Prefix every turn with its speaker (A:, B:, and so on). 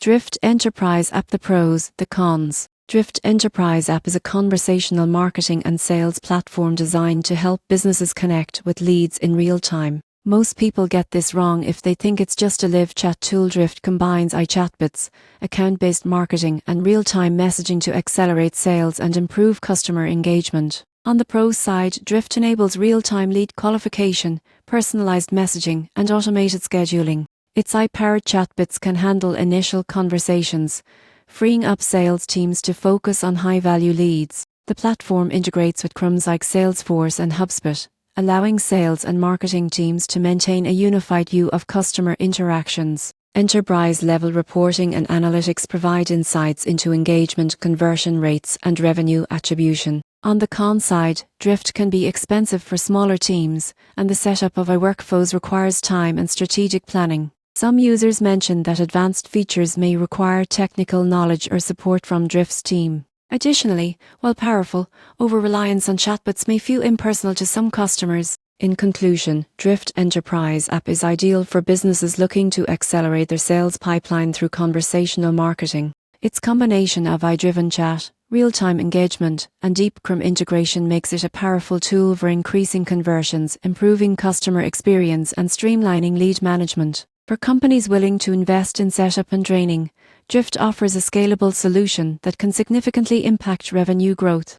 A: Drift Enterprise App. The pros, the cons. Drift Enterprise App is a conversational marketing and sales platform designed to help businesses connect with leads in real time. Most people get this wrong if they think it's just a live chat tool. Drift combines iChatbots, account-based marketing, and real-time messaging to accelerate sales and improve customer engagement. On the pros side, Drift enables real-time lead qualification, personalized messaging, and automated scheduling. Its AI-powered chatbots can handle initial conversations, freeing up sales teams to focus on high-value leads. The platform integrates with CRMs like Salesforce and HubSpot, allowing sales and marketing teams to maintain a unified view of customer interactions. Enterprise-level reporting and analytics provide insights into engagement, conversion rates, and revenue attribution. On the con side, Drift can be expensive for smaller teams, and the setup of workflows requires time and strategic planning. Some users mention that advanced features may require technical knowledge or support from Drift's team. Additionally, while powerful, over-reliance on chatbots may feel impersonal to some customers. In conclusion, Drift Enterprise App is ideal for businesses looking to accelerate their sales pipeline through conversational marketing. Its combination of AI-driven chat, real-time engagement, and deep CRM integration makes it a powerful tool for increasing conversions, improving customer experience, and streamlining lead management. For companies willing to invest in setup and training, Drift offers a scalable solution that can significantly impact revenue growth.